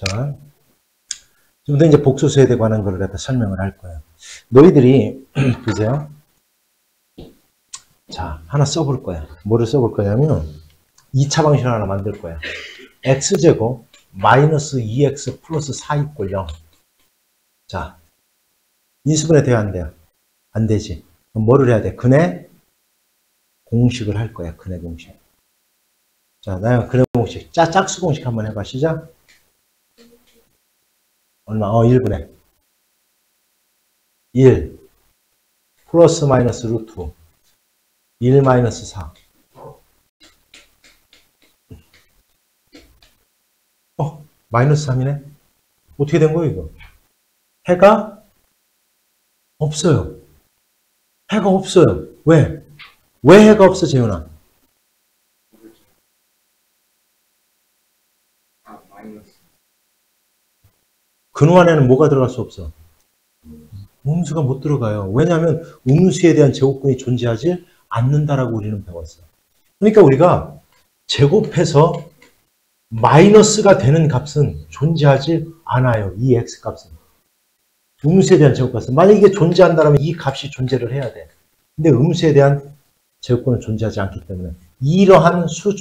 자, 좀 더 이제 복소수에 관한 걸 갖다 설명을 할 거예요. 너희들이, 보세요. 자, 하나 써볼 거야. 뭐를 써볼 거냐면, 2차 방식을 하나 만들 거야. x제곱 마이너스 2x 플러스 4 이꼴 0. 자, 인수분해 돼야 안 돼요? 안 되지. 그럼 뭐를 해야 돼? 근의 공식을 할 거야. 근의 공식. 자, 나연 근의 공식. 짝수 공식 한번 해봐. 시작. 얼마? 1분의 1 플러스 마이너스 루트 1 마이너스 4. 마이너스 3이네? 어떻게 된 거예요, 이거? 해가 없어요. 해가 없어요. 왜? 왜 해가 없어, 재훈아? 근호 안에는 뭐가 들어갈 수 없어? 음수가 못 들어가요. 왜냐하면 음수에 대한 제곱근이 존재하지 않는다라고 우리는 배웠어요. 그러니까 우리가 제곱해서 마이너스가 되는 값은 존재하지 않아요. 이 x값은. 음수에 대한 제곱값은. 만약 이게 존재한다면 이 값이 존재를 해야 돼. 근데 음수에 대한 제곱근은 존재하지 않기 때문에 이러한 수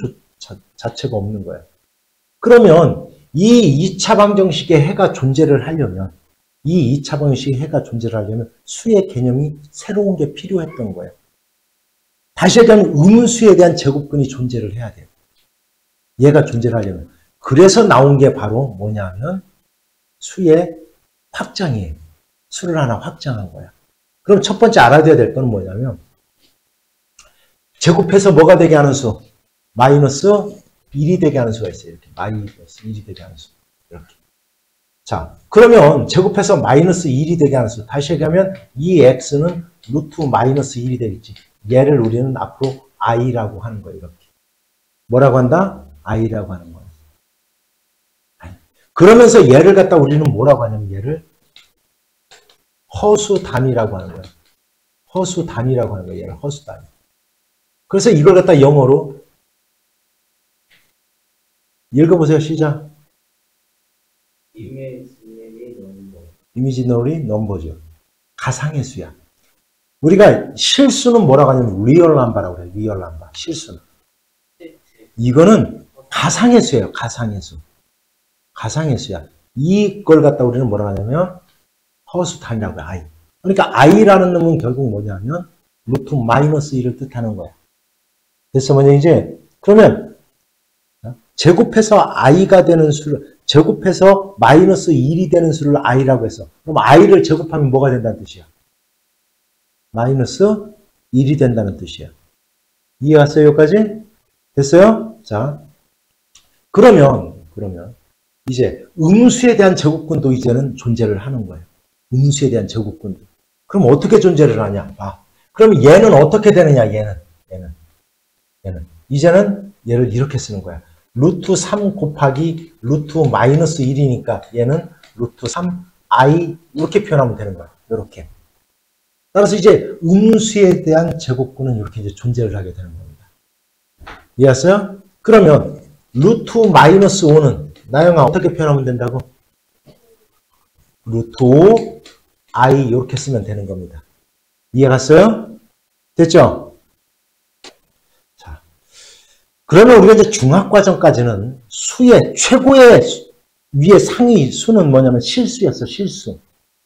자체가 없는 거예요. 그러면 이 2차 방정식의 해가 존재를 하려면 이 2차 방정식의 해가 존재를 하려면 수의 개념이 새로운 게 필요했던 거예요. 다시 얘기하면 음수에 대한 제곱근이 존재를 해야 돼요. 얘가 존재를 하려면. 그래서 나온 게 바로 뭐냐면 수의 확장이에요. 수를 하나 확장한 거야. 그럼 첫 번째 알아둬야 될 건 뭐냐면 제곱해서 뭐가 되게 하는 수? 마이너스 1이 되게 하는 수가 있어요. 이렇게 마이너스 1이 되게 하는 수. 이렇게. 자, 그러면 제곱해서 마이너스 1이 되게 하는 수. 다시 얘기하면 이 x는 루트 마이너스 1이 되겠지. 얘를 우리는 앞으로 i라고 하는 거예요. 이렇게. 뭐라고 한다? i라고 하는 거예요. 그러면서 얘를 갖다 우리는 뭐라고 하냐면 얘를 허수 단위라고 하는 거예요. 허수 단위라고 하는 거예요. 얘를 허수 단위. 그래서 이걸 갖다 영어로 읽어보세요. 시작. 이미지너리 넘버죠. 가상의 수야. 우리가 실수는 뭐라고 하냐면 리얼 넘버라고 그래요. 리얼 넘버. 실수는. 이거는 가상의 수예요. 가상의 수. 가상의 수야. 이걸 갖다 우리는 뭐라고 하냐면 허수 단위라고 해요. i. 그러니까 i라는 놈은 결국 뭐냐면 루트 마이너스 1을 뜻하는 거야. 그래서 뭐냐 이제 그러면 제곱해서 i가 되는 수를 제곱해서 마이너스 1이 되는 수를 i라고 해서 그럼 i를 제곱하면 뭐가 된다는 뜻이야? 마이너스 1이 된다는 뜻이야. 이해갔어요? 여기까지? 됐어요? 자, 그러면 이제 음수에 대한 제곱근도 이제는 존재를 하는 거예요. 음수에 대한 제곱근도. 그럼 어떻게 존재를 하냐? 그럼 얘는 어떻게 되느냐? 얘는 이제는 얘를 이렇게 쓰는 거야. 루트 3 곱하기 루트 마이너스 1이니까 얘는 루트 3i 이렇게 표현하면 되는 거야. 이렇게. 따라서 이제 음수에 대한 제곱근은 이렇게 이제 존재를 하게 되는 겁니다. 이해했어요? 그러면 루트 마이너스 5는 나영아 어떻게 표현하면 된다고? 루트 5 i 이렇게 쓰면 되는 겁니다. 이해갔어요? 됐죠? 자, 그러면 우리가 이제 중학과정까지는 수의 최고의 위의 상위 수는 뭐냐면 실수였어.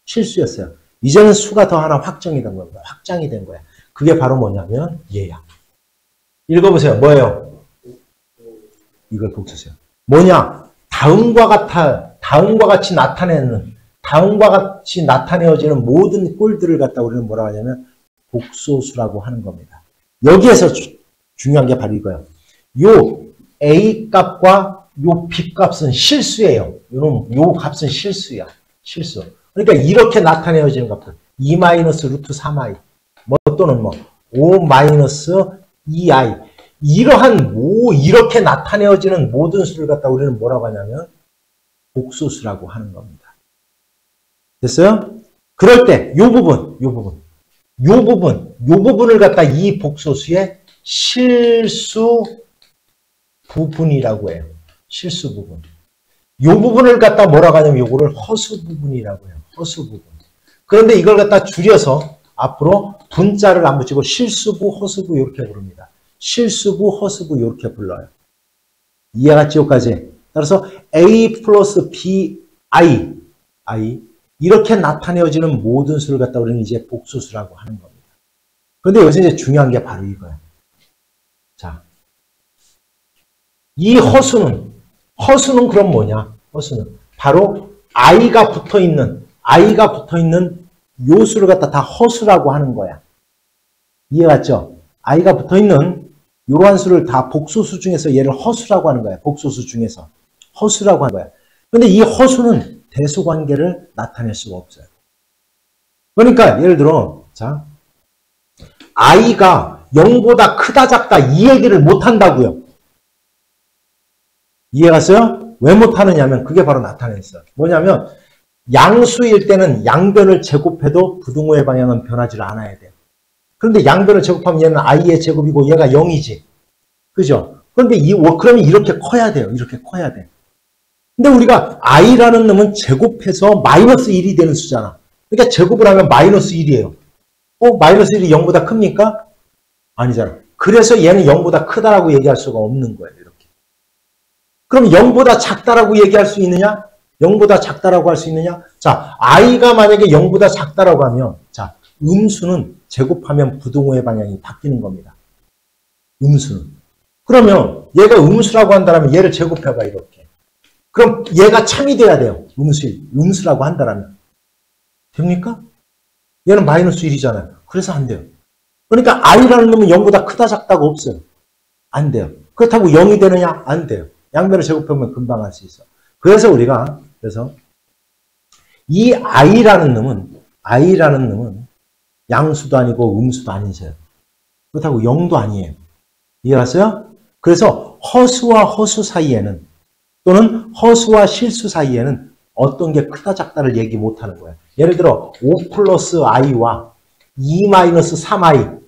실수였어요. 이제는 수가 더 하나 확정이 된 겁니다. 확장이 된 거야. 그게 바로 뭐냐면 얘야. 읽어보세요. 뭐예요? 이걸 복수세요. 뭐냐? 다음과 같이 나타내어지는 모든 꼴들을 갖다 우리는 뭐라고 하냐면 복소수라고 하는 겁니다. 여기에서 중요한 게 바로 이거예요. 요 A 값과 요 B 값은 실수예요. 요 값은 실수야. 실수. 그러니까 이렇게 나타내어지는 값들. 2 마이너스 루트 3i. 뭐 또는 뭐 5 마이너스 2i. 이렇게 나타내어지는 모든 수를 갖다 우리는 뭐라고 하냐면 복소수라고 하는 겁니다. 됐어요? 그럴 때 요 부분을 갖다 이 복소수의 실수 부분이라고 해요. 실수 부분. 요 부분을 갖다 뭐라고 하냐면 요거를 허수 부분이라고 해요. 허수 부분. 그런데 이걸 갖다 줄여서 앞으로 분자를 안 붙이고 실수부, 허수부 이렇게 부릅니다. 실수부, 허수부 이렇게 불러요. 이해갔지? 여기까지. 따라서 A 플러스 B, I 이렇게 나타내어지는 모든 수를 갖다 우리는 이제 복소수라고 하는 겁니다. 그런데 여기서 이제 중요한 게 바로 이거예요. 자, 이 허수는 그럼 뭐냐? 허수는 바로 I가 붙어있는 요 수를 갖다 다 허수라고 하는 거야. 이해갔죠? I가 붙어있는 이러한 수를 다 복소수 중에서 얘를 허수라고 하는 거야. 복소수 중에서 허수라고 하는 거야. 그런데 이 허수는 대소관계를 나타낼 수가 없어요. 그러니까 예를 들어 자, I가 0보다 크다 작다 이 얘기를 못한다고요. 이해갔어요? 왜 못하느냐면 그게 바로 나타냈어요. 뭐냐면 양수일 때는 양변을 제곱해도 부등호의 방향은 변하지 않아야 돼요. 그런데 양변을 제곱하면 얘는 i의 제곱이고 얘가 0이지. 그죠? 그런데 그러면 이렇게 커야 돼요. 이렇게 커야 돼. 근데 우리가 i라는 놈은 제곱해서 마이너스 1이 되는 수잖아. 그러니까 제곱을 하면 마이너스 1이에요. 마이너스 1이 0보다 큽니까? 아니잖아. 그래서 얘는 0보다 크다라고 얘기할 수가 없는 거예요. 이렇게. 그럼 0보다 작다라고 얘기할 수 있느냐? 0보다 작다라고 할 수 있느냐? 자, i가 만약에 0보다 작다라고 하면 자, 음수는 제곱하면 부등호의 방향이 바뀌는 겁니다. 음수는. 그러면 얘가 음수라고 한다면 얘를 제곱해봐 이렇게. 그럼 얘가 참이 돼야 돼요. 음수라고 한다면. 됩니까? 얘는 마이너스 1이잖아요. 그래서 안 돼요. 그러니까 i라는 놈은 0보다 크다 작다가 없어요. 안 돼요. 그렇다고 0이 되느냐? 안 돼요. 양변을 제곱하면 금방 할 수 있어. 그래서 우리가 이 i라는 놈은 양수도 아니고 음수도 아니세요. 그렇다고 0도 아니에요. 이해하세요? 그래서 허수와 허수 사이에는 또는 허수와 실수 사이에는 어떤 게 크다 작다를 얘기 못하는 거예요. 예를 들어 5 플러스 i와 2 마이너스 3i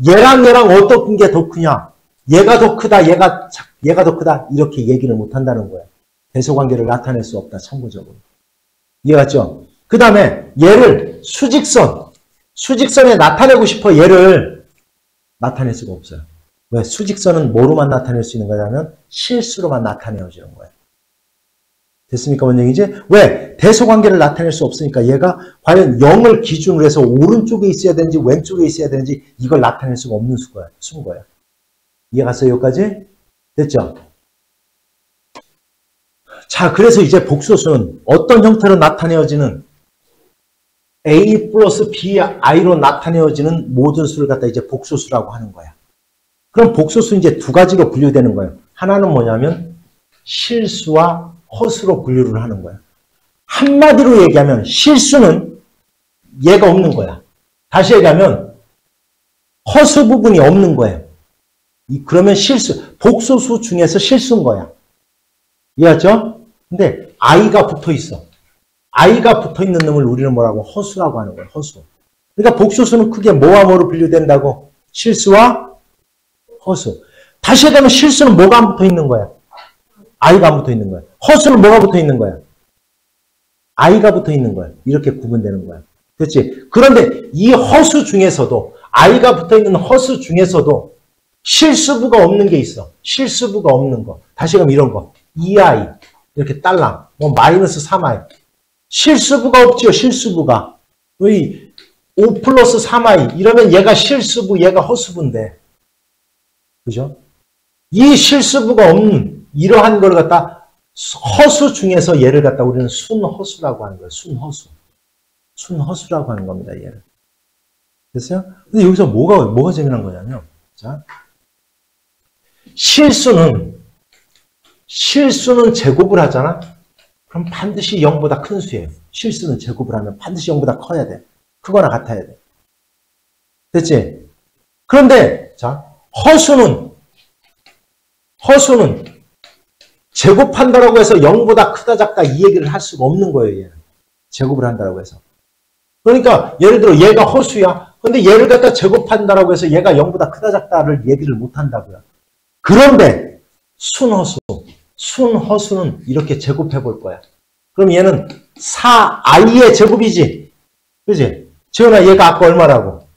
얘랑 어떤 게 더 크냐? 얘가 더 크다, 얘가 더 크다 이렇게 얘기를 못한다는 거예요. 대소관계를 나타낼 수 없다. 참고적으로. 이해갔죠? 그 다음에 얘를 수직선에 나타내고 싶어 얘를 나타낼 수가 없어요. 왜? 수직선은 뭐로만 나타낼 수 있는 거냐면 실수로만 나타내어지는 거예요. 됐습니까, 원영이지? 왜? 대소관계를 나타낼 수 없으니까 얘가 과연 0을 기준으로 해서 오른쪽에 있어야 되는지 왼쪽에 있어야 되는지 이걸 나타낼 수가 없는 수인 거예요. 이해갔어요, 여기까지? 됐죠? 자, 그래서 이제 복소수는 어떤 형태로 나타내어지는 A 플러스 BI로 나타내어지는 모든 수를 갖다 이제 복소수라고 하는 거야. 그럼 복소수 이제 두 가지로 분류되는 거예요. 하나는 뭐냐면 실수와 허수로 분류를 하는 거야. 한마디로 얘기하면 실수는 얘가 없는 거야. 다시 얘기하면 허수 부분이 없는 거예요. 그러면 복소수 중에서 실수인 거야. 이해하죠? 근데 i가 붙어 있어. i가 붙어 있는 놈을 우리는 뭐라고? 허수라고 하는 거예요. 허수. 그러니까 복소수는 크게 뭐와 뭐로 분류된다고? 실수와 허수. 다시 얘기하면 실수는 뭐가 안 붙어 있는 거야? i가 안 붙어 있는 거야. 허수는 뭐가 붙어 있는 거야? i가 붙어 있는 거야. 이렇게 구분되는 거야. 그렇지? 그런데 이 허수 중에서도 i가 붙어 있는 허수 중에서도 실수부가 없는 게 있어. 실수부가 없는 거. 다시 그럼 이런 거. 2i 이렇게 딸랑 마이너스 3i 실수부가 없지요. 실수부가. 이 5 플러스 3i 이러면 얘가 실수부 얘가 허수부인데 그죠? 이 실수부가 없는 이러한 걸 갖다 허수 중에서 얘를 갖다 우리는 순허수라고 하는 거예요. 순허수라고 하는 겁니다. 얘를. 됐어요? 근데 여기서 뭐가 재미난 거냐면 자, 실수는 제곱을 하잖아? 그럼 반드시 0보다 큰 수예요. 실수는 제곱을 하면 반드시 0보다 커야 돼. 크거나 같아야 돼. 됐지? 그런데, 자, 허수는 제곱한다라고 해서 0보다 크다 작다 이 얘기를 할 수가 없는 거예요. 얘는. 제곱을 한다라고 해서. 그러니까, 예를 들어 얘가 허수야. 근데 얘를 갖다 제곱한다라고 해서 얘가 0보다 크다 작다를 얘기를 못 한다고요. 그런데, 순, 허수는 이렇게 제곱해 볼 거야. 그럼 얘는 4i의 제곱이지. 그지? 재현아, 얘가 아까 얼마라고?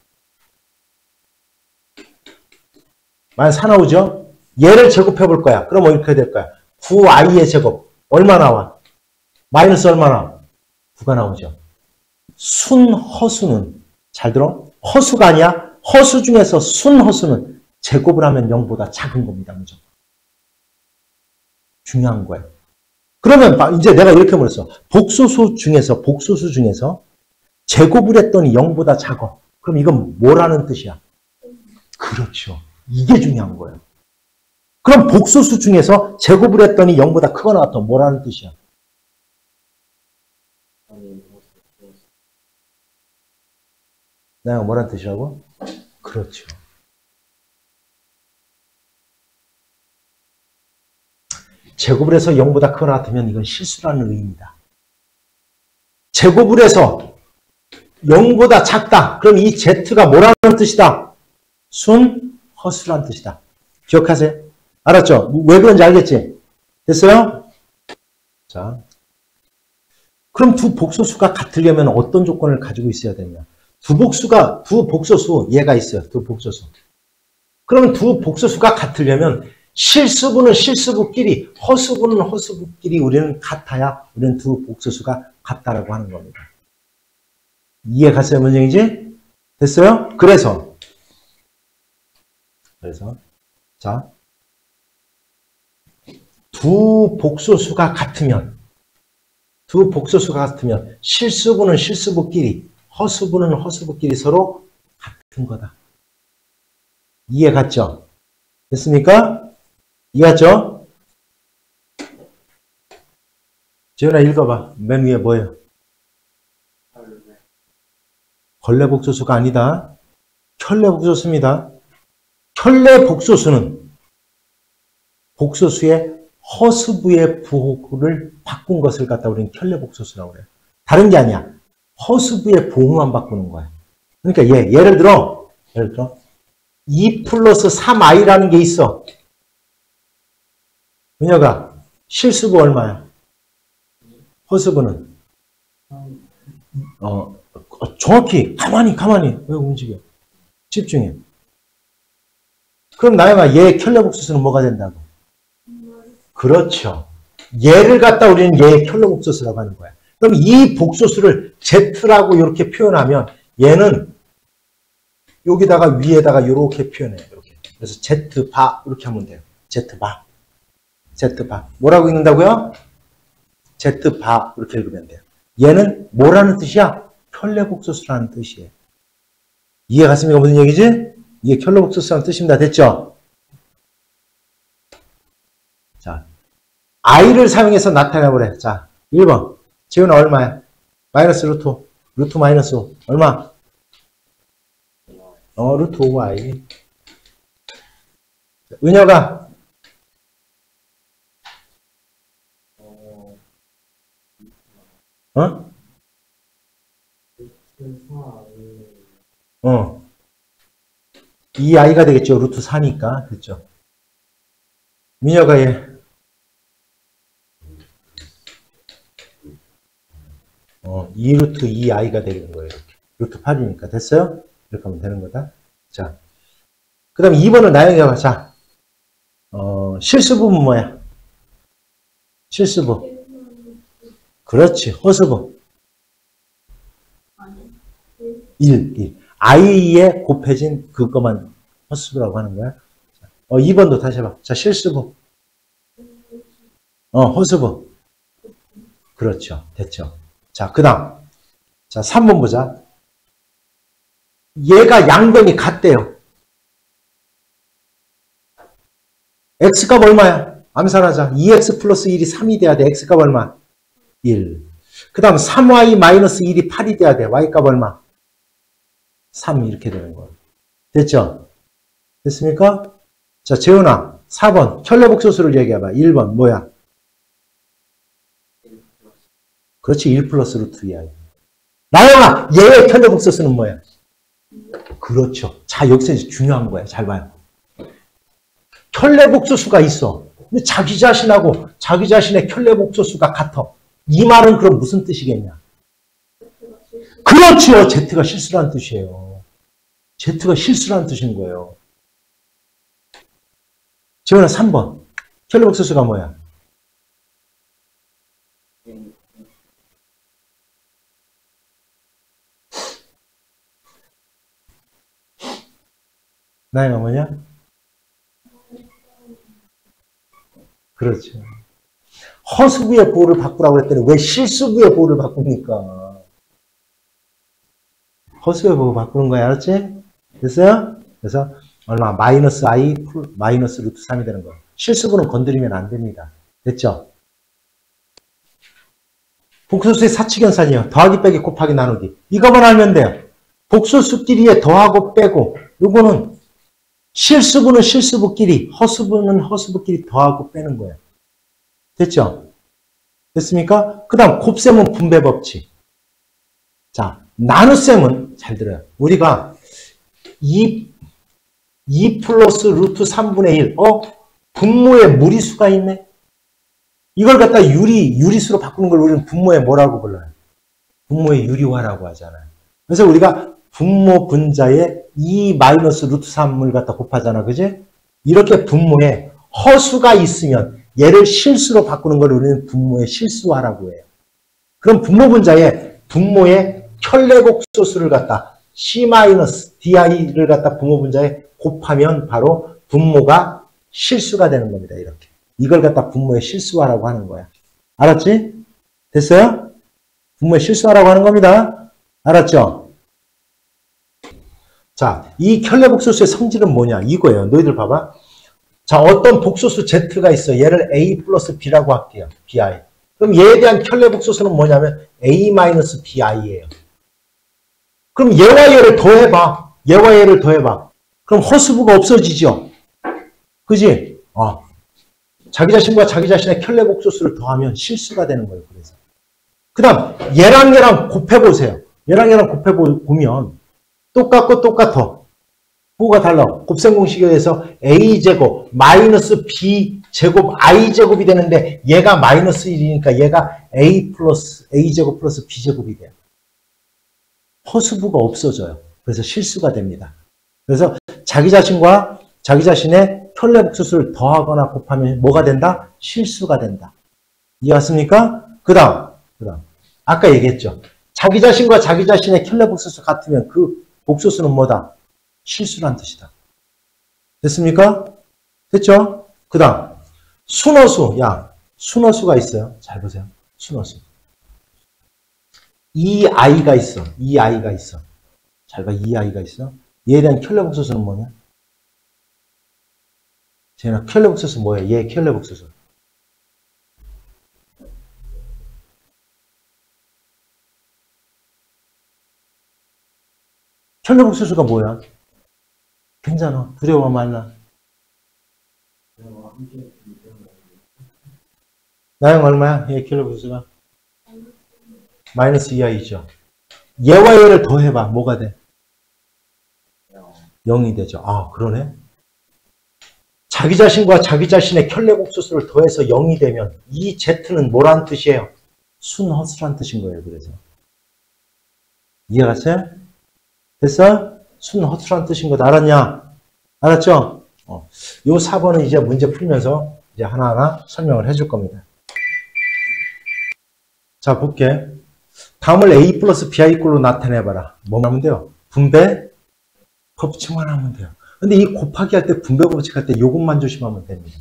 마이너스 4 나오죠? 얘를 제곱해 볼 거야. 그럼 이렇게 될 거야. 9i의 제곱. 얼마 나와? 마이너스 얼마 나와? 9가 나오죠. 순, 허수는, 잘 들어? 허수가 아니야. 허수 중에서 순, 허수는 제곱을 하면 0보다 작은 겁니다. 무조건. 중요한 거예요. 그러면 이제 내가 이렇게 물었어. 복소수 중에서 제곱을 했더니 0보다 작아. 그럼 이건 뭐라는 뜻이야? 그렇죠. 이게 중요한 거예요. 그럼 복소수 중에서 제곱을 했더니 0보다 크거나 같으면 뭐라는 뜻이야? 내가 뭐라는 뜻이라고? 그렇죠. 제곱을 해서 0보다 크거나 같으면 이건 실수라는 의미입니다. 제곱을 해서 0보다 작다. 그럼 이 Z가 뭐라는 뜻이다? 순, 허수라는 뜻이다. 기억하세요? 알았죠? 왜 그런지 알겠지? 됐어요? 자, 그럼 두 복소수가 같으려면 어떤 조건을 가지고 있어야 되냐? 두 복소수, 얘가 있어요. 두 복소수. 그러면 두 복소수가 같으려면 실수분은 실수부끼리, 허수분은 허수부끼리 우리는 같아야 우리는 두 복소수가 같다라고 하는 겁니다. 이해 갔어요? 뭔 얘기지? 됐어요? 그래서 자, 두 복소수가 같으면 실수분은 실수부끼리, 허수분은 허수부끼리 서로 같은 거다. 이해 갔죠? 됐습니까? 이해갔죠? 재현아 읽어봐. 맨 위에 뭐예요? 걸레복소수가 아니다. 켤레복소수입니다. 켤레복소수는 복소수의 허수부의 부호를 바꾼 것을 갖다 우리는 켤레복소수라고 그래요. 다른 게 아니야. 허수부의 부호만 바꾸는 거야. 그러니까 예를 들어 2 플러스 3i라는 게 있어. 은혁아, 실수부 얼마야? 허수부는? 정확히 가만히 왜 움직여? 집중해. 그럼 나영아, 얘의 켤레복소수는 뭐가 된다고? 그렇죠. 얘를 갖다 우리는 얘의 켤레복소수라고 하는 거야. 그럼 이 복소수를 Z라고 이렇게 표현하면 얘는 여기다가 위에다가 이렇게 표현해요. 이렇게. 그래서 Z바 이렇게 하면 돼요. Z바. 뭐라고 읽는다고요? Z바 이렇게 읽으면 돼요. 얘는 뭐라는 뜻이야? 켤레복소수라는 뜻이에요. 이해 갔습니까? 무슨 얘기지? 이게 켤레복소수라는 뜻입니다. 됐죠? 자, i를 사용해서 나타내보래. 자, 1번. 재훈아 얼마야? 마이너스 루트 마이너스 5. 얼마? 루트 5y. 은혁아. 이 i가 되겠죠. 루트 4니까. 됐죠. 민혁아 얘. 2루트 2i가 되는 거예요. 이렇게. 루트 8이니까. 됐어요? 이렇게 하면 되는 거다. 자. 그 다음에 2번을 나영이 해봐. 자. 실수부는 뭐야? 실수부. 그렇지. 허수부. 1. i에 곱해진 그것만 허수부라고 하는 거야. 2번도 다시 해봐. 자, 실수부. 허수부. 그렇죠. 됐죠. 자, 그 다음. 자, 3번 보자. 얘가 양변이 같대요. x값 얼마야? 암산하자. 2x 플러스 1이 3이 돼야 돼. x값 얼마? 1. 그 다음 3y 마이너스 1이 8이 돼야 돼. y값 얼마? 3 이렇게 되는 거야. 됐죠? 됐습니까? 자, 재훈아. 4번. 켤레복소수를 얘기해봐. 1번 뭐야? 그렇지. 1 플러스 루트 2i. 나영아, 얘의 켤레복소수는 뭐야? 그렇죠. 자, 여기서 중요한 거야. 잘 봐요. 켤레복소수가 있어. 근데 자기 자신하고 자기 자신의 켤레 복소수가 같아. 이 말은 그럼 무슨 뜻이겠냐? 그렇죠. Z가 실수라는 뜻이에요. Z가 실수라는 뜻인 거예요. 지원아 3번. 켤레 복소수가 뭐야? 나이가 뭐냐? 그렇죠. 허수부의 보호를 바꾸라고 했더니 왜 실수부의 보호를 바꿉니까? 허수부의 보호 바꾸는 거야, 알았지? 됐어요? 그래서 얼마? 마이너스 i 마이너스 루트 3이 되는 거야. 실수부는 건드리면 안 됩니다. 됐죠? 복소수의 사칙연산이요. 더하기 빼기 곱하기 나누기. 이거만 알면 돼요. 복소수끼리의 더하고 빼고 요거는 실수부는 실수부끼리, 허수부는 허수부끼리 더하고 빼는 거예요. 됐죠? 됐습니까? 그 다음 곱셈은 분배 법칙. 자, 나눗셈은 잘 들어요. 우리가 2 플러스 루트 3분의 1. 분모에 무리수가 있네. 이걸 갖다 유리수로 바꾸는 걸 우리는 분모에 뭐라고 불러요? 분모의 유리화라고 하잖아요. 그래서 우리가 분모 분자에 2 마이너스 루트 3을 갖다 곱하잖아. 그지? 이렇게 분모에 허수가 있으면 얘를 실수로 바꾸는 걸 우리는 분모의 실수화라고 해요. 그럼 분모 분자에 분모의 켤레곡소수를 갖다 C-di를 갖다 분모 분자에 곱하면 바로 분모가 실수가 되는 겁니다. 이렇게. 이걸 갖다 분모의 실수화라고 하는 거야. 알았지? 됐어요? 분모의 실수화라고 하는 겁니다. 알았죠? 자, 이 켤레복소수의 성질은 뭐냐? 이거예요. 너희들 봐봐. 자, 어떤 복소수 Z가 있어. 얘를 A 플러스 B라고 할게요. BI. 그럼 얘에 대한 켤레복소수는 뭐냐면 A-BI예요. 그럼 얘와 얘를 더해봐. 얘와 얘를 더해봐. 그럼 허수부가 없어지죠? 그지? 자기 자신과 자기 자신의 켤레복소수를 더하면 실수가 되는 거예요. 그래서. 그 다음 얘랑 얘랑 곱해보세요. 얘랑 얘랑 곱해보면 똑같고 똑같아. 부호가 달라. 곱셈 공식에 의해서 a제곱 마이너스 b제곱 i제곱이 되는데 얘가 마이너스 1이니까 얘가 a제곱 플러스 b제곱이 돼요. 허수부가 없어져요. 그래서 실수가 됩니다. 그래서 자기 자신과 자기 자신의 켤레복소수를 더하거나 곱하면 뭐가 된다? 실수가 된다. 이해했습니까? 그 다음 아까 얘기했죠. 자기 자신과 자기 자신의 켤레복소수 같으면 그 복소수는 뭐다? 실수란 뜻이다. 됐습니까? 됐죠? 그 다음 순허수. 순허수가 있어요. 잘 보세요. 순허수. 이 아이가 있어. 잘 봐. 이 아이가 있어. 얘에 대한 켤레복소수는 뭐냐? 쟤는 켤레복소수 뭐예요? 얘 켤레복소수. 켤레복소수가 뭐야? 괜찮아. 두려워 말라. 나형 얼마야? 얘 켤레복소수가? 마이너스 2i죠. 얘와 얘를 더해봐. 뭐가 돼? 0이 되죠. 그러네. 자기 자신과 자기 자신의 켤레복소수를 더해서 0이 되면 이 Z는 뭐란 뜻이에요? 순허수란 뜻인 거예요. 그래서. 이해갔어요? 됐어? 순허수란 뜻인 거 알았냐? 알았죠? 요 4번은 이제 문제 풀면서 이제 하나하나 설명을 해줄 겁니다. 자, 볼게. 다음을 A 플러스 BI 꼴로 나타내봐라. 뭐 하면 돼요? 분배 법칙만 하면 돼요. 근데 이 곱하기 할 때 분배 법칙 할 때 요것만 조심하면 됩니다.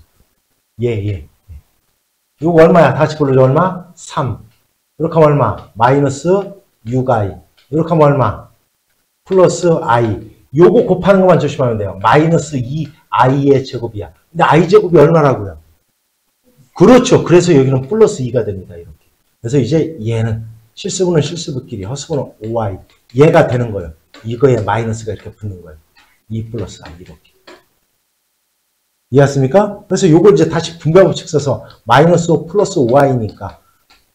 요거 얼마야? 다시 불러줘. 얼마? 3. 이렇게 하면 얼마? 마이너스 6i. 이렇게 하면 얼마? 플러스 i. 요거 곱하는 것만 조심하면 돼요. 마이너스 2i의 제곱이야. 근데 i제곱이 얼마라고요? 그렇죠. 그래서 여기는 플러스 2가 됩니다. 이렇게. 그래서 이제 얘는 실수분은 실수분끼리, 허수분은 5i. 얘가 되는 거예요. 이거에 마이너스가 이렇게 붙는 거예요. 2 플러스 i 이렇게. 이해했습니까? 그래서 요걸 이제 다시 분배 법칙 써서 마이너스 5 플러스 5i니까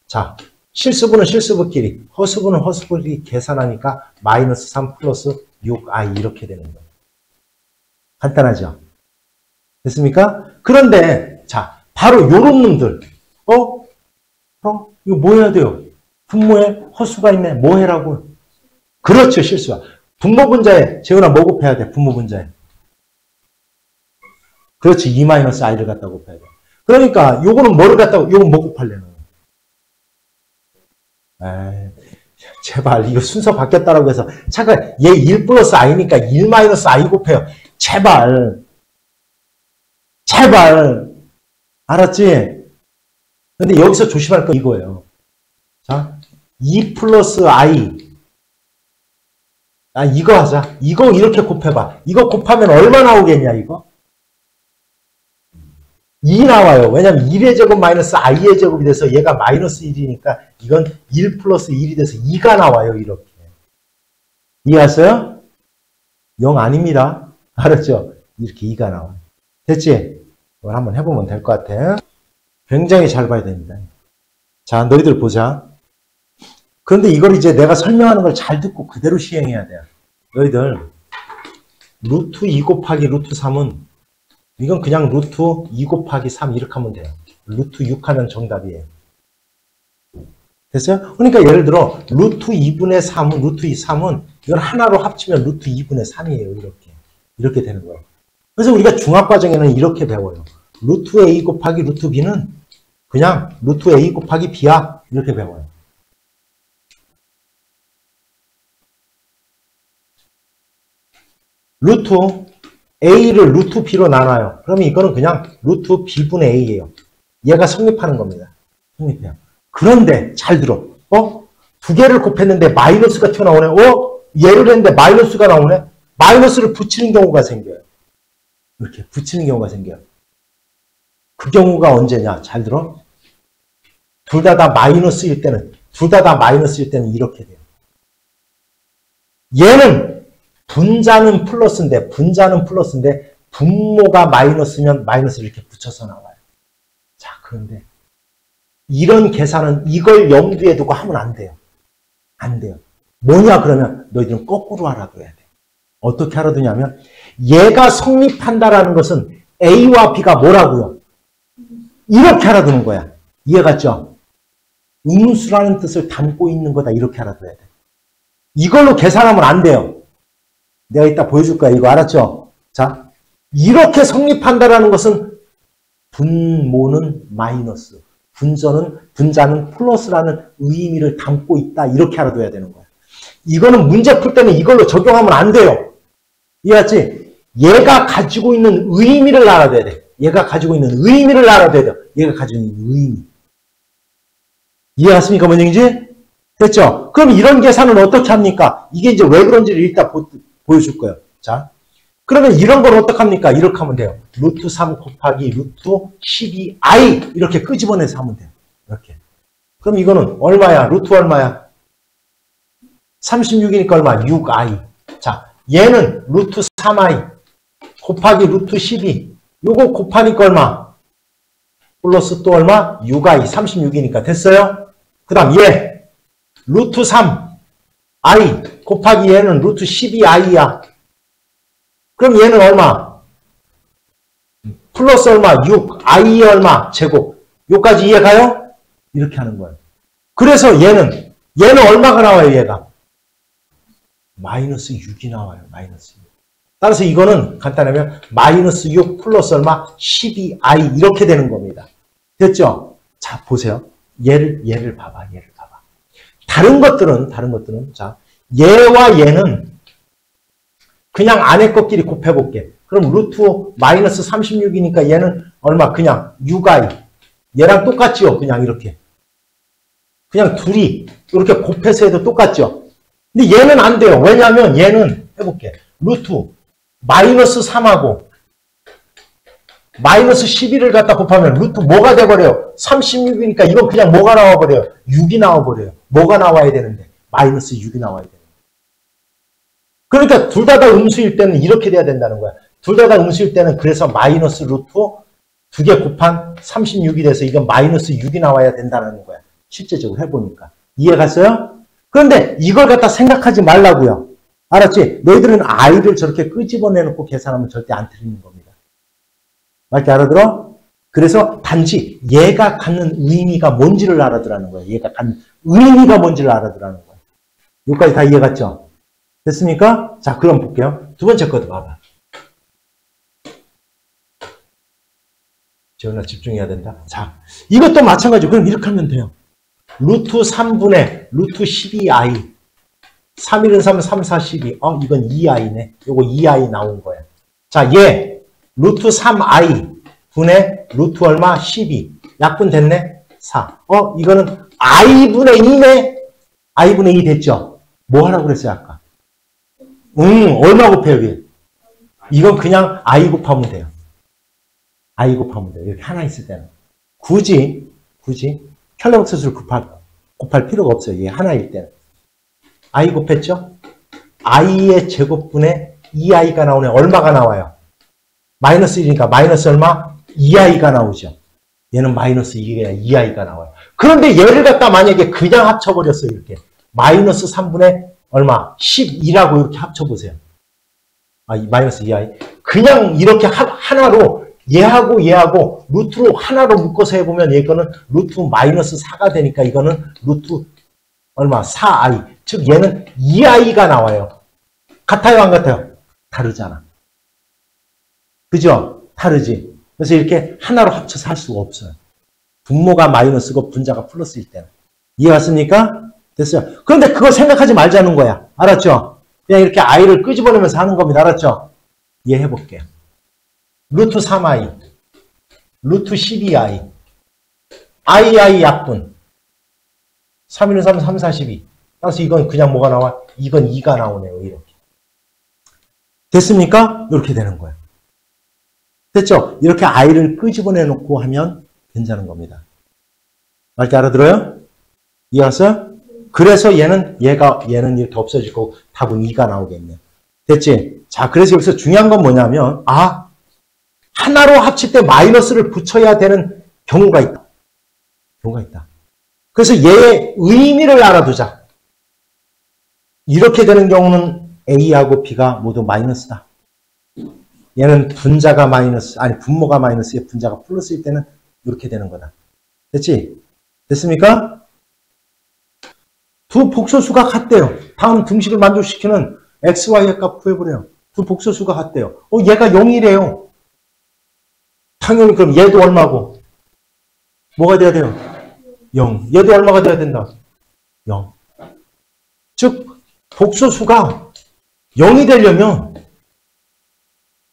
자, 실수분은 실수분끼리, 허수분은 허수분끼리 계산하니까 마이너스 3 플러스 6i 이렇게 되는 거예요. 간단하죠? 됐습니까? 그런데 자, 바로 요런 놈들. 이거 뭐 해야 돼요? 분모에 허수가 있네. 뭐 해라고? 그렇죠, 실수야. 분모분자에, 재훈아 뭐 곱해야 돼? 분모분자에. 그렇지, 2-i를 갖다 곱해야 돼. 그러니까 요거는 뭐를 갖다가, 요건 뭐 곱하려는 거야? 제발 이거 순서 바뀌었다라고 해서 잠깐 얘 1 플러스 i니까 1 마이너스 i 곱해요. 제발 알았지? 근데 여기서 조심할 건 이거예요. 자, 2 플러스 i 이거 하자. 이거 이렇게 곱해봐. 이거 곱하면 얼마 나오겠냐 이거? 2 나와요. 왜냐면 1의 제곱 마이너스 i의 제곱이 돼서 얘가 마이너스 1이니까 이건 1 플러스 1이 돼서 2가 나와요. 이렇게. 이해하세요? 0 아닙니다. 알았죠? 이렇게 2가 나와요. 됐지? 이걸 한번 해보면 될 것 같아. 굉장히 잘 봐야 됩니다. 자, 너희들 보자. 그런데 이걸 이제 내가 설명하는 걸 잘 듣고 그대로 시행해야 돼요. 너희들 루트 2 곱하기 루트 3은 이건 그냥 루트 2 곱하기 3 이렇게 하면 돼요. 루트 6 하면 정답이에요. 됐어요? 그러니까 예를 들어 루트 2분의 3은 루트 3은 이걸 하나로 합치면 루트 2분의 3이에요. 이렇게 되는 거예요. 그래서 우리가 중학과정에는 이렇게 배워요. 루트 a 곱하기 루트 b는 그냥 루트 a 곱하기 b야. 이렇게 배워요. 루트 a를 루트 b로 나눠요. 그러면 이거는 그냥 루트 b분의 a예요. 얘가 성립하는 겁니다. 성립해요. 그런데 잘 들어. 두 개를 곱했는데 마이너스가 튀어나오네. 얘를 했는데 마이너스가 나오네. 마이너스를 붙이는 경우가 생겨요. 이렇게 붙이는 경우가 생겨요. 그 경우가 언제냐? 잘 들어. 둘 다 마이너스일 때는 이렇게 돼요. 얘는 분자는 플러스인데 분모가 마이너스면 마이너스를 이렇게 붙여서 나와요. 자, 그런데 이런 계산은 이걸 염두에 두고 하면 안 돼요. 안 돼요. 뭐냐 그러면 너희들은 거꾸로 알아둬야 돼. 어떻게 알아두냐면 얘가 성립한다라는 것은 A와 B가 뭐라고요? 이렇게 알아두는 거야. 이해갔죠? 음수라는 뜻을 담고 있는 거다. 이렇게 알아둬야 돼. 이걸로 계산하면 안 돼요. 내가 이따 보여줄 거야. 이거 알았죠? 자, 이렇게 성립한다라는 것은 분모는 마이너스, 분자는 플러스라는 의미를 담고 있다. 이렇게 알아둬야 되는 거야. 이거는 문제 풀 때는 이걸로 적용하면 안 돼요. 이해했지? 얘가 가지고 있는 의미를 알아둬야 돼. 얘가 가지고 있는 의미. 이해했습니까? 뭔 얘기인지? 됐죠? 그럼 이런 계산은 어떻게 합니까? 이게 이제 왜 그런지를 이따 보여줄 거예요. 자, 그러면 이런 걸 어떻게 합니까? 이렇게 하면 돼요. 루트 3 곱하기 루트 12i 이렇게 끄집어내서 하면 돼요. 이렇게. 그럼 이거는 얼마야? 루트 얼마야? 36이니까 얼마? 6i. 자, 얘는 루트 3i 곱하기 루트 12. 요거 곱하니까 얼마? 플러스 또 얼마? 6i. 36이니까 됐어요? 그 다음 얘 루트 3i 곱하기 얘는 루트 12i야. 그럼 얘는 얼마? 플러스 얼마? 6i 얼마? 제곱. 요까지 이해가요? 이렇게 하는 거예요. 그래서 얘는 얼마가 나와요? 얘가 마이너스 6이 나와요. 마이너스 6. 따라서 이거는 간단하면 마이너스 6 플러스 얼마? 12i 이렇게 되는 겁니다. 됐죠? 자, 보세요. 얘를 봐봐. 다른 것들은 자, 얘와 얘는 그냥 안에 것끼리 곱해볼게. 그럼 루트 마이너스 36이니까 얘는 얼마? 그냥 6i. 얘랑 똑같지요? 그냥 이렇게. 그냥 둘이 이렇게 곱해서 해도 똑같죠? 근데 얘는 안 돼요. 왜냐하면 얘는 해볼게. 루트 마이너스 3하고 마이너스 12를 갖다 곱하면 루트 뭐가 돼버려요? 36이니까 이건 그냥 뭐가 나와버려요? 6이 나와버려요. 뭐가 나와야 되는데? 마이너스 6이 나와야 돼요. 그러니까 둘 다 음수일 때는 이렇게 돼야 된다는 거야. 둘 다 음수일 때는 그래서 마이너스 루트 두 개 곱한 36이 돼서 이건 마이너스 6이 나와야 된다는 거야. 실제적으로 해보니까. 이해갔어요? 그런데 이걸 갖다 생각하지 말라고요. 알았지? 너희들은 i를 저렇게 끄집어내놓고 계산하면 절대 안 틀리는 겁니다. 맞게 알아들어? 그래서 단지 얘가 갖는 의미가 뭔지를 알아두라는 거예요. 얘가 갖는 의미가 뭔지를 알아두라는 거예요. 여기까지 다 이해갔죠? 됐습니까? 자, 그럼 볼게요. 두 번째 것도 봐봐. 지원아 집중해야 된다. 자, 이것도 마찬가지로 그럼 이렇게 하면 돼요. 루트 3분의 루트 12i 3, 1은 3, 3, 4, 12. 이건 2i네. 요거 2i 나온 거야. 자, 얘 루트 3i 분의 루트 얼마? 12. 약분 됐네? 4. 이거는 i분의 2네? i분의 2 됐죠? 뭐 하라고 그랬어요, 아까? 얼마 곱해요, 여기? 이건 그냥 i 곱하면 돼요. i 곱하면 돼요. 이렇게 하나 있을 때는. 굳이 켈레복수수를 곱할 필요가 없어요. 얘 하나일 때는. i 곱했죠? i의 제곱분의 2i가 나오네. 얼마가 나와요? 마이너스 1이니까 마이너스 얼마? 2i가 나오죠. 얘는 마이너스 2i가 나와요. 그런데 얘를 갖다 만약에 그냥 합쳐버렸어요. 이렇게. 마이너스 3분의 얼마? 12라고 이렇게 합쳐보세요. 마이너스 2i. 그냥 이렇게 하나로 얘하고 루트로 하나로 묶어서 해보면 얘거는 루트 마이너스 4가 되니까 이거는 루트 얼마? 4i. 즉 얘는 2i가 나와요. 같아요, 안 같아요? 다르잖아. 그죠? 다르지. 그래서 이렇게 하나로 합쳐서 할 수가 없어요. 분모가 마이너스고 분자가 플러스일 때는. 이해갔습니까? 됐어요. 그런데 그거 생각하지 말자는 거야. 알았죠? 그냥 이렇게 i를 끄집어내면서 하는 겁니다. 알았죠? 이해해볼게요. 루트 3i, 루트 12i, i 약분. 3, 1, 3, 3, 4, 12. 따라서 이건 그냥 뭐가 나와? 이건 2가 나오네요. 이렇게. 됐습니까? 이렇게 되는 거예요. 됐죠? 이렇게 i를 끄집어내 놓고 하면 된다는 겁니다. 말게 알아들어요? 이해갔어요? 그래서 얘는 이렇게 없어지고 답은 2가 나오겠네요. 됐지? 자, 그래서 여기서 중요한 건 뭐냐면, 하나로 합칠 때 마이너스를 붙여야 되는 경우가 있다. 그래서 얘의 의미를 알아두자. 이렇게 되는 경우는 A하고 B가 모두 마이너스다. 얘는 분모가 마이너스에 분자가 플러스일 때는 이렇게 되는 거다. 됐지? 됐습니까? 두 복소수가 같대요. 다음 등식을 만족시키는 xy의 값 구해보래요. 두 복소수가 같대요. 얘가 0이래요. 당연히 그럼 얘도 얼마고? 뭐가 돼야 돼요? 0. 얘도 얼마가 돼야 된다? 0. 즉 복소수가 0이 되려면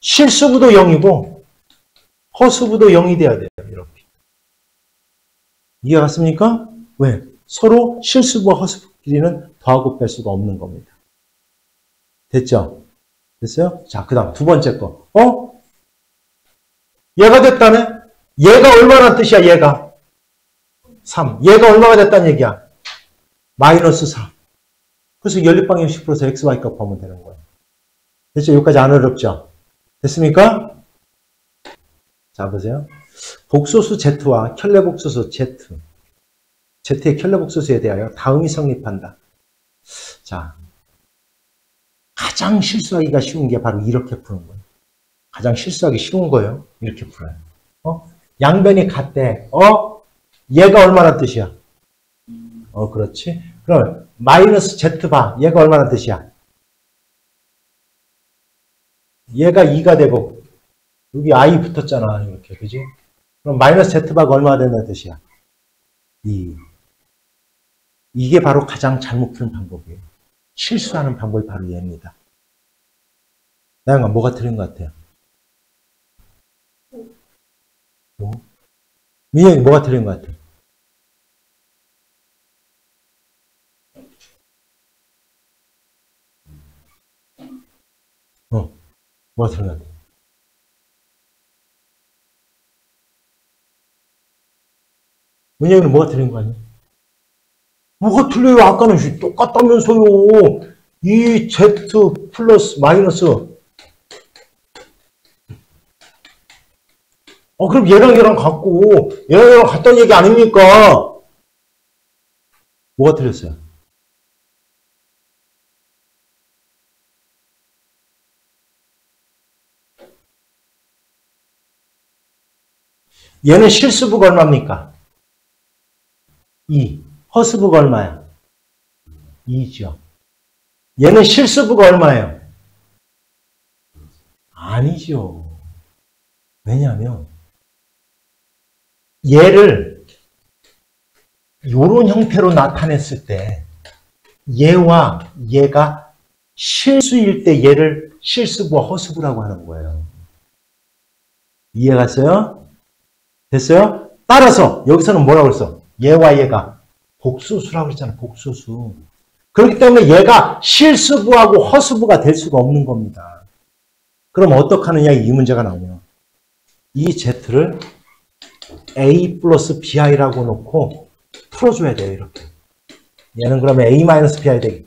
실수부도 0이고 허수부도 0이 돼야 돼요. 이렇게. 이해갔습니까? 왜? 서로 실수부와 허수부끼리는 더하고 뺄 수가 없는 겁니다. 됐죠? 됐어요? 자, 그 다음 두 번째 거. 얘가 됐다네? 얘가 얼마나 뜻이야, 얘가? 3. 얘가 얼마가 됐다는 얘기야? 마이너스 4. 그래서 연립방정식 풀어서 xy 값 하면 되는 거예요. 됐죠? 여기까지 안 어렵죠? 됐습니까? 자, 보세요. 복소수 z와 켤레복소수 z. z의 켤레복소수에 대하여 다음이 성립한다. 자, 가장 실수하기가 쉬운 게 바로 이렇게 푸는 거예요. 가장 실수하기 쉬운 거예요. 이렇게 풀어요. 양변이 같대. 얘가 얼마나 뜻이야? 그렇지. 그럼 마이너스 z바 얘가 얼마나 뜻이야? 얘가 2가 되고 여기 i 붙었잖아. 이렇게. 그지? 그럼 마이너스 z바가 얼마나 된다는 뜻이야? 2. 이게 바로 가장 잘못 푸는 방법이에요. 실수하는 방법이 바로 얘입니다. 나영아, 뭐가 틀린 것 같아요? 뭐? 민영이 뭐가 틀린 것 같아요? 뭐가 틀린 것 같아요? 민영이는 뭐가 틀린 거 아니야? 뭐가 틀려요? 아까는 똑같다면서요. 이 z 플러스 마이너스. 그럼 얘랑 같고 얘랑 같다는 얘기 아닙니까? 뭐가 틀렸어요? 얘는 실수부가 얼마입니까? 2. 허수부가 얼마야? 2죠. 얘는 실수부가 얼마예요? 아니죠. 왜냐하면 얘를 이런 형태로 나타냈을 때 얘와 얘가 실수일 때 얘를 실수부와 허수부라고 하는 거예요. 이해갔어요? 됐어요? 따라서 여기서는 뭐라고 그랬어? 얘와 얘가 복소수라고 했잖아. 복소수. 그렇기 때문에 얘가 실수부하고 허수부가 될 수가 없는 겁니다. 그럼 어떻게 하느냐 이 문제가 나오면 이 Z를 A 플러스 BI라고 놓고 풀어줘야 돼요. 이렇게. 얘는 그러면 A 마이너스 BI 되기.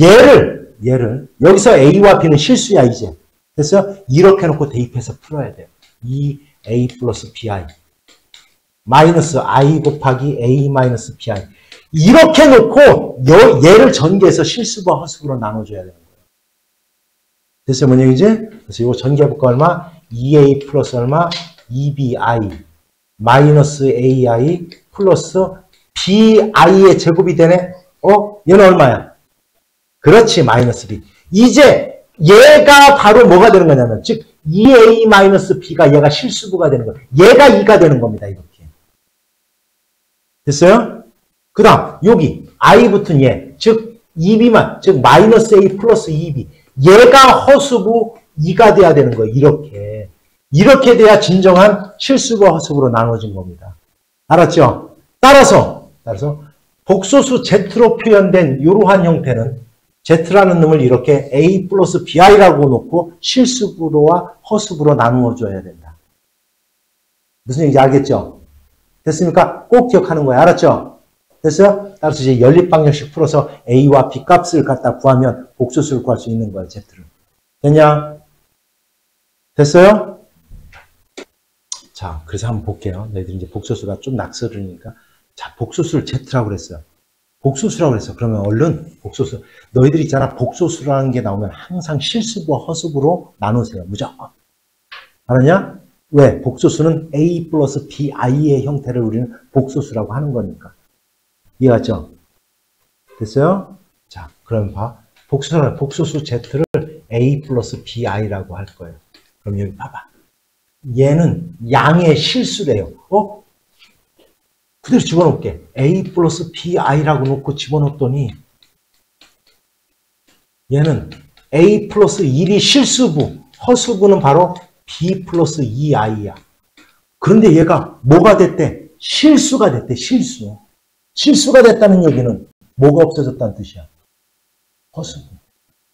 얘를 여기서 A와 B는 실수야 이제. 그래서 이렇게 놓고 대입해서 풀어야 돼요. 2A 플러스 BI 마이너스 I 곱하기 A 마이너스 BI 이렇게 놓고 얘를 전개해서 실수부와 허수부로 나눠줘야 되는 거예요. 됐어요? 뭔 얘기지? 그래서 이거 전개해볼까 얼마? 2A 플러스 얼마? 2BI 마이너스 AI 플러스 BI의 제곱이 되네? 얘는 얼마야? 그렇지, 마이너스 B. 이제 얘가 바로 뭐가 되는 거냐면, 즉 2A 마이너스 B가 얘가 실수부가 되는 거예요. 얘가 2가 되는 겁니다, 이렇게. 됐어요? 그 다음 여기 I 붙은 얘, 즉 2B만, 즉 마이너스 A 플러스 2B. 얘가 허수부 2가 돼야 되는 거예요, 이렇게. 이렇게 돼야 진정한 실수부와 허수부로 나눠진 겁니다. 알았죠? 따라서 복소수 Z로 표현된 이러한 형태는 Z라는 놈을 이렇게 A 플러스 BI라고 놓고 실수부와 허수부로 나누어줘야 된다. 무슨 얘기인지 알겠죠? 됐습니까? 꼭 기억하는 거예요. 알았죠? 됐어요? 따라서 이제 연립방정식 풀어서 A와 B 값을 갖다 구하면 복소수를 구할 수 있는 거예요. Z를. 됐냐? 됐어요? 자, 그래서 한번 볼게요. 너희들이 이제 복소수가 좀 낙서르니까. 자, 복소수를 Z라고 그랬어요. 복소수라고 그랬어. 그러면 얼른 복소수. 너희들 있잖아. 복소수라는 게 나오면 항상 실수부와 허수부로 나누세요. 무조건. 알았냐? 왜? 복소수는 A 플러스 BI의 형태를 우리는 복소수라고 하는 거니까. 이해갔죠? 됐어요? 자, 그럼 봐. 복소수 Z를 A 플러스 BI라고 할 거예요. 그럼 여기 봐봐. 얘는 양의 실수래요. 그대로 집어넣을게. A 플러스 BI라고 놓고 집어넣었더니 얘는 A 플러스 1이 실수부, 허수부는 바로 B 플러스 2i야. 그런데 얘가 뭐가 됐대? 실수가 됐대. 실수. 실수가 됐다는 얘기는 뭐가 없어졌다는 뜻이야? 허수부.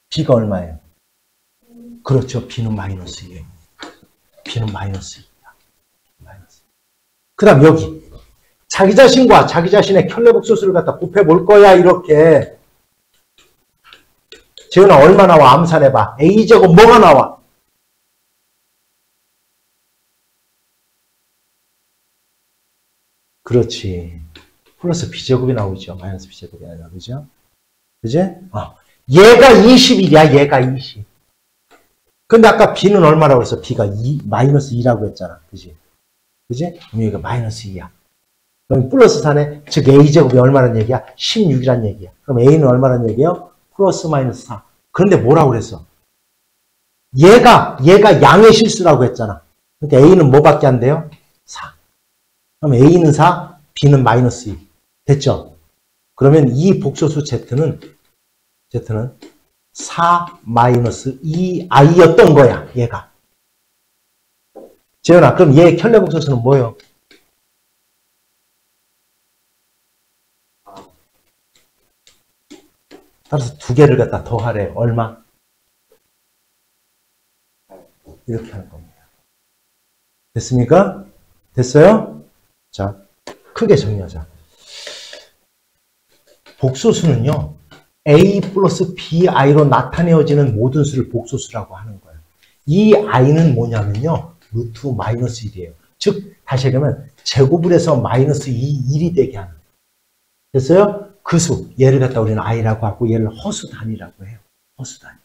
B가 얼마예요? 그렇죠. B는 마이너스 2예요. B는 마이너스 2야. 마이너스. 그 다음 여기. 자기 자신과 자기 자신의 켤레복소수를 갖다 곱해볼 거야, 이렇게. 재현아, 얼마 나와? 암산해봐. A제곱 뭐가 나와? 그렇지. 플러스 B제곱이 나오죠. 마이너스 B제곱이 아니라, 그죠? 그지? 얘가 21이야, 얘가 20. 근데 아까 B는 얼마라고 했어? B가 마이너스 2라고 했잖아. 그지? 그지? 그럼 여기가 마이너스 2야. 그럼 플러스 4네. 즉 A제곱이 얼마란 얘기야? 16이란 얘기야. 그럼 A는 얼마란 얘기예요? 플러스 마이너스 4. 그런데 뭐라고 그랬어? 얘가 양의 실수라고 했잖아. 그러니까 A는 뭐밖에 안 돼요? 4. 그럼 A는 4, B는 마이너스 2. 됐죠? 그러면 이 복소수 Z는 4 마이너스 2i였던 거야, 얘가. 재현아, 그럼 얘 켤레복소수는 뭐예요? 따라서 두 개를 갖다 더하래. 얼마? 이렇게 하는 겁니다. 됐습니까? 됐어요? 자, 크게 정리하자. 복소수는요, A 플러스 BI로 나타내어지는 모든 수를 복소수라고 하는 거예요. 이 i는 뭐냐면요, 루트 마이너스 1이에요. 즉, 다시 얘기하면 제곱을 해서 마이너스 1이 되게 하는 거예요. 됐어요? 그 수, 얘를 갖다 우리는 i라고 하고 얘를 허수 단위라고 해요. 허수 단위.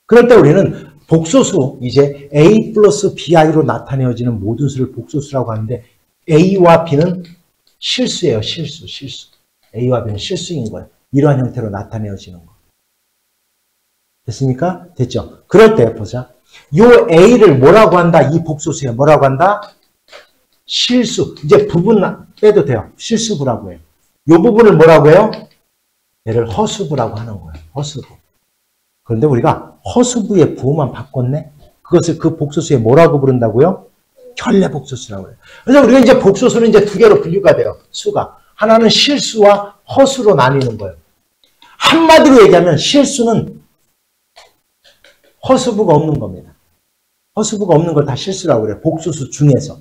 그럴 때 우리는 복소수, 이제 A 플러스 BI로 나타내어지는 모든 수를 복소수라고 하는데 A와 B는 실수예요. 실수. A와 B는 실수인 거예요. 이러한 형태로 나타내어지는 거. 됐습니까? 됐죠? 그럴 때 보자. 요 A를 뭐라고 한다? 이 복소수에 뭐라고 한다? 실수. 이제 부분 빼도 돼요. 실수부라고 해요. 요 부분을 뭐라고 해요? 얘를 허수부라고 하는 거예요. 허수부. 그런데 우리가 허수부의 부호만 바꿨네? 그것을 그 복소수에 뭐라고 부른다고요? 결례복소수라고 해요. 그래서 우리가 이제 복소수는 이제 두 개로 분류가 돼요. 수가. 하나는 실수와 허수로 나뉘는 거예요. 한마디로 얘기하면 실수는 허수부가 없는 겁니다. 허수부가 없는 걸 다 실수라고 그래요. 복소수 중에서.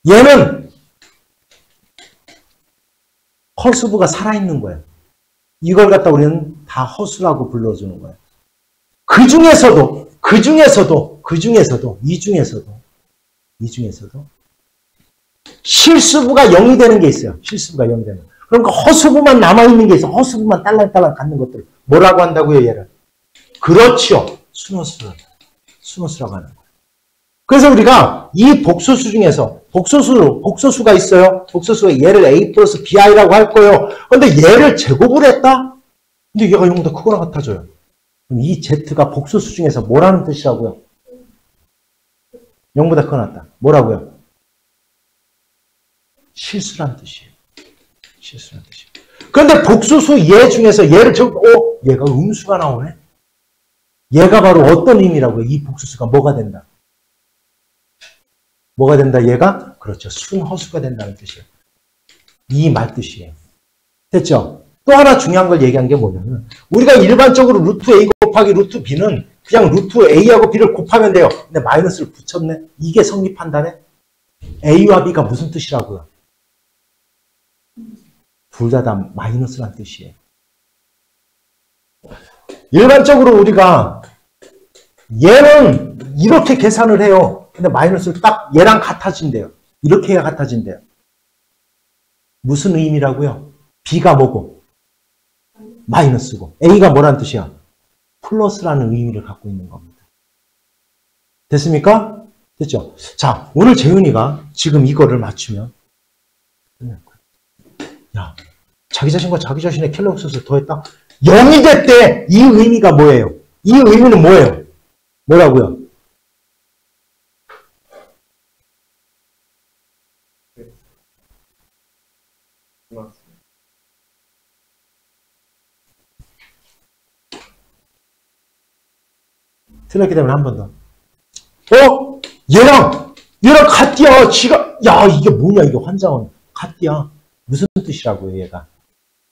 얘는 허수부가 살아있는 거예요. 이걸 갖다 우리는 다 허수라고 불러주는 거예요. 그 중에서도 실수부가 0이 되는 게 있어요. 실수부가 0이 되는 거. 그러니까 허수부만 남아있는 게 있어. 허수부만 딸랑딸랑 갖는 것들. 뭐라고 한다고요, 얘를? 그렇죠. 순허수라고 하는 거예요. 그래서 우리가 이 복소수 중에서 복소수가 있어요. 복소수가 얘를 A 플러스 BI라고 할 거예요. 그런데 얘를 제곱을 했다? 근데 얘가 0보다 크거나 같아져요. 그럼 이 Z가 복소수 중에서 뭐라는 뜻이라고요? 0보다 크거나 같다. 뭐라고요? 실수란 뜻이에요. 그런데 복소수 얘 중에서 얘를 얘가 음수가 나오네? 얘가 바로 어떤 의미라고요? 이 복소수가 뭐가 된다? 뭐가 된다? 얘가? 그렇죠. 순허수가 된다는 뜻이에요. 이 말뜻이에요. 됐죠? 또 하나 중요한 걸 얘기한 게 뭐냐면 우리가 일반적으로 루트 A 곱하기 루트 B는 그냥 루트 A하고 B를 곱하면 돼요. 근데 마이너스를 붙였네. 이게 성립한다네. A와 B가 무슨 뜻이라고요? 둘 다 마이너스란 뜻이에요. 일반적으로 우리가 얘는 이렇게 계산을 해요. 근데 마이너스를 딱 얘랑 같아진대요. 이렇게 해야 같아진대요. 무슨 의미라고요? B가 뭐고? 마이너스고. A가 뭐란 뜻이야? 플러스라는 의미를 갖고 있는 겁니다. 됐습니까? 됐죠? 자, 오늘 재윤이가 지금 이거를 맞추면 야, 자기 자신과 자기 자신의 켈로그스를 더했다? 0이 됐대! 이 의미가 뭐예요? 이 의미는 뭐예요? 뭐라고요? 틀렸기 때문에 한 번 더. 얘랑 같디야. 야, 이게 뭐냐, 이게 환장은. 같디야. 무슨 뜻이라고요, 얘가?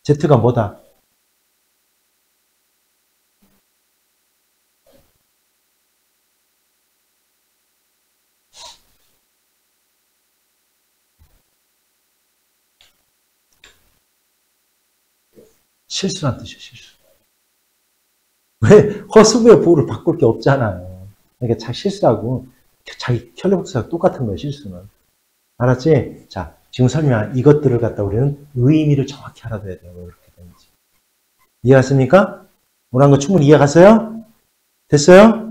Z가 뭐다? 실수란 뜻이에요, 실수. 왜? 허수부의 보호를 바꿀 게 없잖아요. 그러니까 자, 실수하고 자기 켈로그스하고 똑같은 거예요, 실수는. 알았지? 자, 지금 설명한 이것들을 갖다 우리는 의미를 정확히 알아둬야 돼요. 이렇게 되는지. 이해갔습니까? 오늘 한 거 충분히 이해갔어요? 됐어요?